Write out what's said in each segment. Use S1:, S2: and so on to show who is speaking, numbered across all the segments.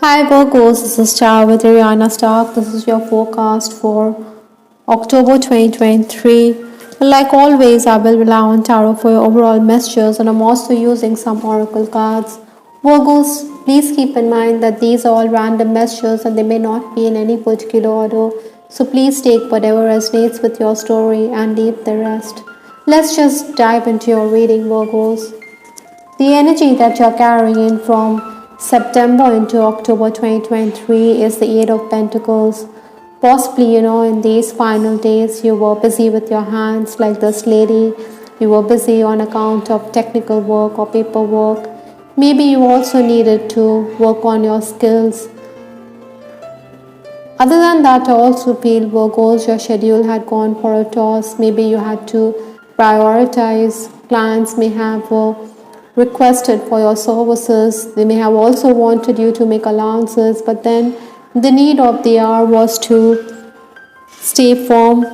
S1: Hi Virgos, this is Star with Ariana Stark. This is your forecast for October 2023. Like always, I will rely on tarot for your overall messages, and I'm also using some oracle cards. Virgos, please keep in mind that these are all random messages and they may not be in any particular order. So please take whatever resonates with your story and leave the rest. Let's just dive into your reading, Virgos. The energy that you're carrying from September into October 2023 is the Eight of Pentacles. Possibly, in these final days, you were busy with your hands, like this lady. You were busy on account of technical work or paperwork. Maybe you also needed to work on your skills. Other than that, I also feel Virgos, your schedule had gone for a toss. Maybe you had to prioritize. Clients may have requested for your services. They may have also wanted you to make allowances, but then the need of the hour was to stay firm.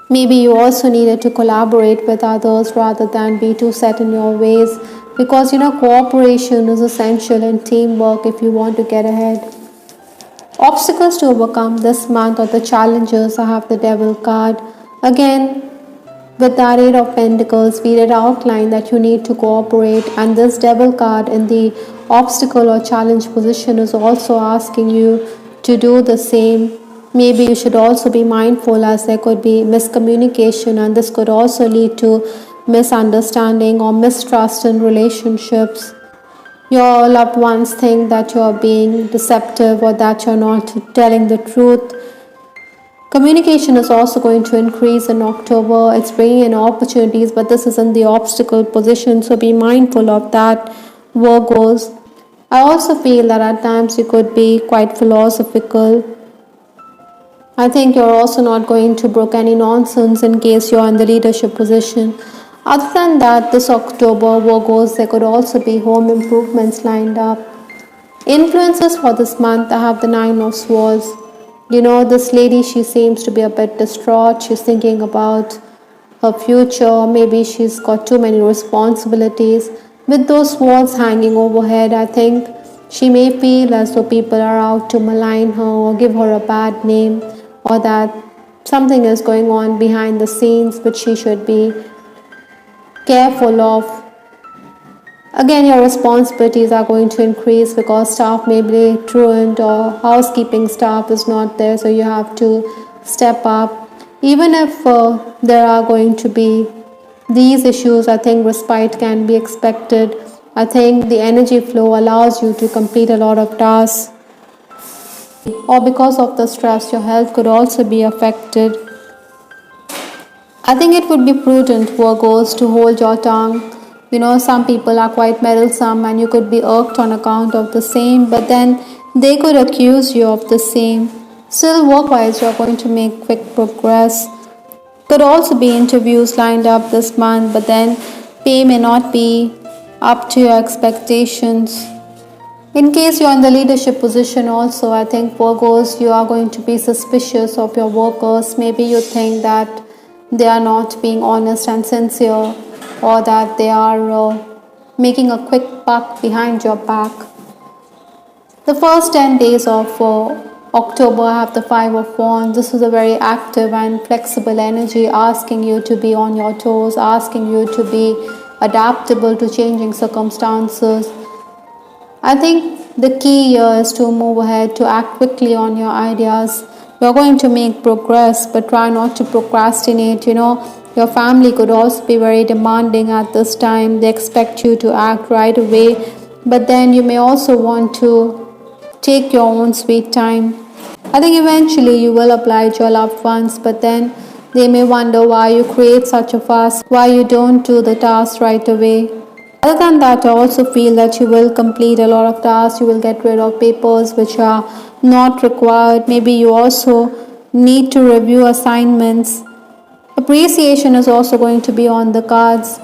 S1: Maybe you also needed to collaborate with others rather than be too set in your ways, because cooperation is essential in teamwork if you want to get ahead. Obstacles to overcome this month, or the challenges. I have the Devil card. Again, with that Eight of Pentacles, we did outline that you need to cooperate, and this Devil card in the obstacle or challenge position is also asking you to do the same. Maybe you should also be mindful, as there could be miscommunication, and this could also lead to misunderstanding or mistrust in relationships. Your loved ones think that you are being deceptive or that you're not telling the truth. Communication is also going to increase in October. It's bringing in opportunities, but this is in the obstacle position, so be mindful of that, Virgos. I also feel that at times you could be quite philosophical. I think you're also not going to brook any nonsense in case you're in the leadership position. Other than that, this October, Virgos, there could also be home improvements lined up. Influences for this month, I have the Nine of Swords. This lady, she seems to be a bit distraught. She's thinking about her future. Maybe she's got too many responsibilities. With those swords hanging overhead, I think she may feel as though people are out to malign her or give her a bad name, or that something is going on behind the scenes which she should be careful of. Again, your responsibilities are going to increase because staff may be truant or housekeeping staff is not there, so you have to step up. Even if there are going to be these issues, I think respite can be expected. I think the energy flow allows you to complete a lot of tasks. Or because of the stress, your health could also be affected. I think it would be prudent, Virgos, to hold your tongue. Some people are quite meddlesome and you could be irked on account of the same, but then they could accuse you of the same. Still, work-wise, you're going to make quick progress. Could also be interviews lined up this month, but then pay may not be up to your expectations. In case you're in the leadership position also, I think, Virgos, you are going to be suspicious of your workers. Maybe you think that they are not being honest and sincere, or that they are making a quick buck behind your back. The first 10 days of October, I have the Five of Wands. This is a very active and flexible energy, asking you to be on your toes, asking you to be adaptable to changing circumstances. I think the key here is to move ahead, to act quickly on your ideas. You're going to make progress, but try not to procrastinate. Your family could also be very demanding at this time. They expect you to act right away, but then you may also want to take your own sweet time. I think eventually you will oblige your loved ones, but then they may wonder why you create such a fuss, why you don't do the task right away. Other than that, I also feel that you will complete a lot of tasks. You will get rid of papers which are not required. Maybe you also need to review assignments. Appreciation is also going to be on the cards.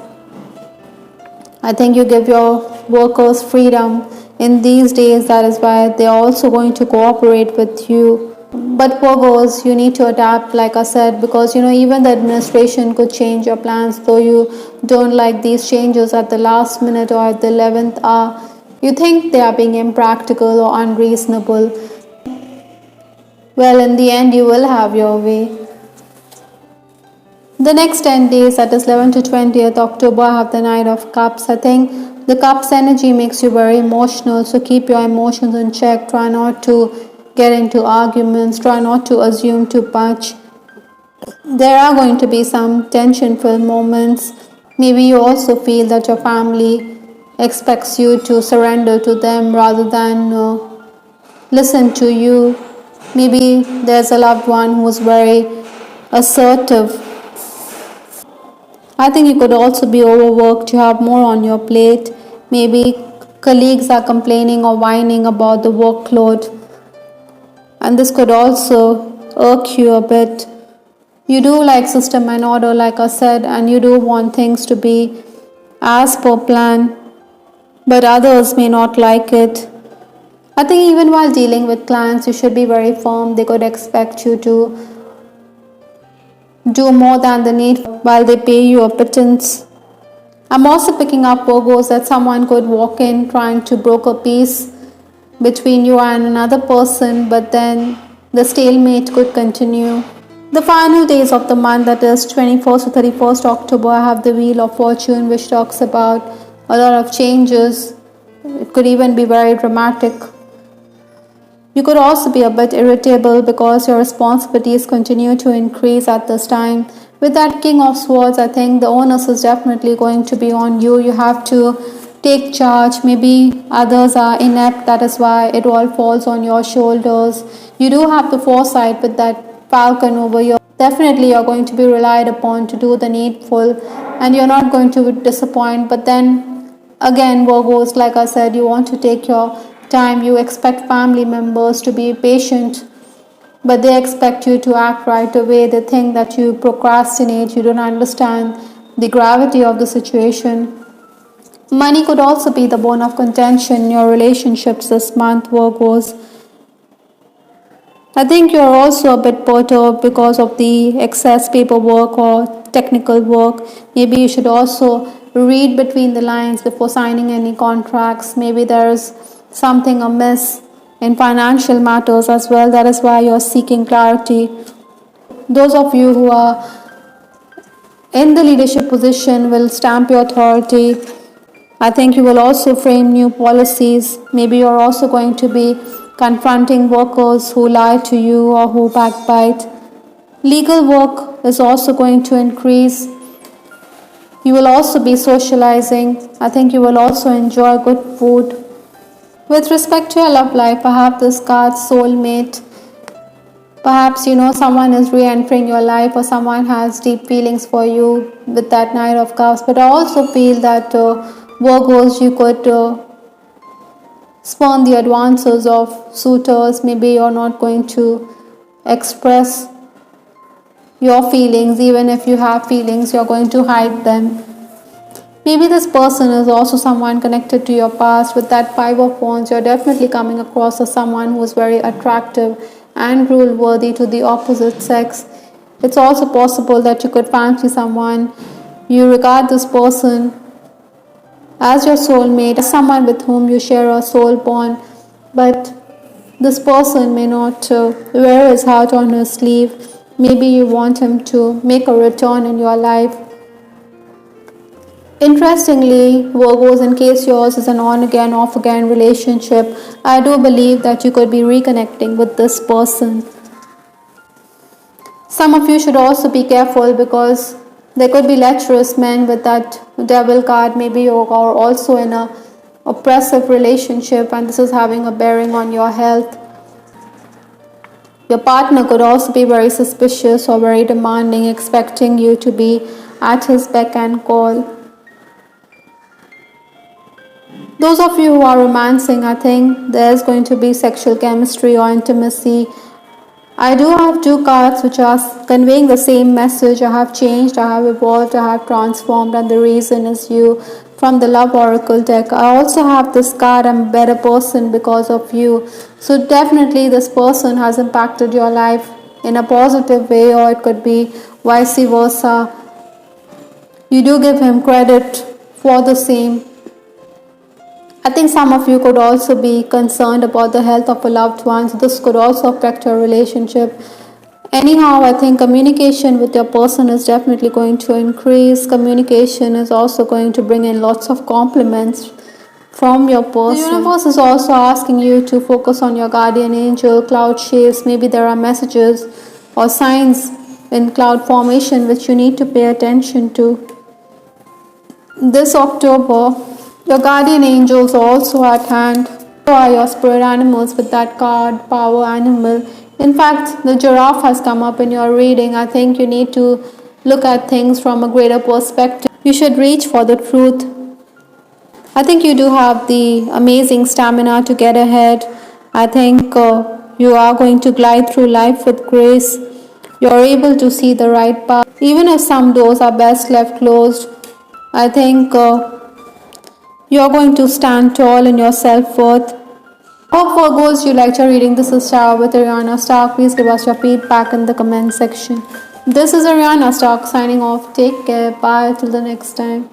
S1: I think you give your workers freedom in these days. That is why they are also going to cooperate with you. But Virgos, you need to adapt, like I said, because even the administration could change your plans, though you don't like these changes at the last minute or at the 11th hour. You think they are being impractical or unreasonable. Well, in the end, you will have your way. The next 10 days, that is 11th to 20th October, I have the Knight of Cups. I think the Cups energy makes you very emotional, so keep your emotions in check. Try not to get into arguments, try not to assume too much. There are going to be some tension-filled moments. Maybe you also feel that your family expects you to surrender to them rather than listen to you. Maybe there's a loved one who's very assertive. I think you could also be overworked, you have more on your plate. Maybe colleagues are complaining or whining about the workload, and this could also irk you a bit. You do like system and order, like I said, and you do want things to be as per plan, but others may not like it. I think even while dealing with clients, you should be very firm. They could expect you to do more than the need while they pay you a pittance. I'm also picking up, Virgos, that someone could walk in trying to broker peace between you and another person, but then the stalemate could continue. The final days of the month, that is 21st to 31st October, I have the Wheel of Fortune, which talks about a lot of changes. It could even be very dramatic. You could also be a bit irritable because your responsibilities continue to increase at this time. With that King of Swords, I think the onus is definitely going to be on you. You have to take charge. Maybe others are inept, that is why it all falls on your shoulders. You do have the foresight with that falcon over you. Definitely you're going to be relied upon to do the needful, and you're not going to disappoint. But then again, Virgos, like I said, you want to take your time. You expect family members to be patient, but they expect you to act right away. They think that you procrastinate, you don't understand the gravity of the situation. Money could also be the bone of contention in your relationships this month, Virgos. I think you're also a bit perturbed because of the excess paperwork or technical work. Maybe you should also read between the lines before signing any contracts. Maybe there's something amiss in financial matters as well. That is why you're seeking clarity. Those of you who are in the leadership position will stamp your authority. I think you will also frame new policies. Maybe you're also going to be confronting workers who lie to you or who backbite. Legal work is also going to increase. You will also be socializing. I think you will also enjoy good food. With respect to your love life, I have this card, soulmate. Perhaps someone is re-entering your life, or someone has deep feelings for you with that Knight of Cups. But I also feel that Virgos, you could spurn the advances of suitors. Maybe you're not going to express your feelings. Even if you have feelings, you're going to hide them. Maybe this person is also someone connected to your past. With that Five of Wands, you're definitely coming across as someone who is very attractive and rule-worthy to the opposite sex. It's also possible that you could fancy someone. You regard this person as your soulmate, as someone with whom you share a soul bond, but this person may not wear his heart on his sleeve. Maybe you want him to make a return in your life. Interestingly, Virgos, in case yours is an on-again, off-again relationship, I do believe that you could be reconnecting with this person. Some of you should also be careful because there could be lecherous men with that devil card. Maybe you are also in an oppressive relationship and this is having a bearing on your health. Your partner could also be very suspicious or very demanding, expecting you to be at his beck and call. Those of you who are romancing, I think there's going to be sexual chemistry or intimacy. I do have two cards which are conveying the same message. I have changed, I have evolved, I have transformed, and the reason is you, from the Love Oracle deck. I also have this card, I'm a better person because of you. So definitely this person has impacted your life in a positive way, or it could be vice versa. You do give him credit for the same. I think some of you could also be concerned about the health of a loved one. So this could also affect your relationship. Anyhow, I think communication with your person is definitely going to increase. Communication is also going to bring in lots of compliments from your person. The universe is also asking you to focus on your guardian angel, cloud shapes. Maybe there are messages or signs in cloud formation which you need to pay attention to. This October, your guardian angels are also at hand. So are your spirit animals with that card, power animal. In fact, the giraffe has come up in your reading. I think you need to look at things from a greater perspective. You should reach for the truth. I think you do have the amazing stamina to get ahead. I think you are going to glide through life with grace. You're able to see the right path. Even if some doors are best left closed, I think you're going to stand tall in your self-worth. Hope Virgos you liked your reading. This is Sarah with Ariana Stark. Please give us your feedback in the comment section. This is Ariana Stark signing off. Take care. Bye till the next time.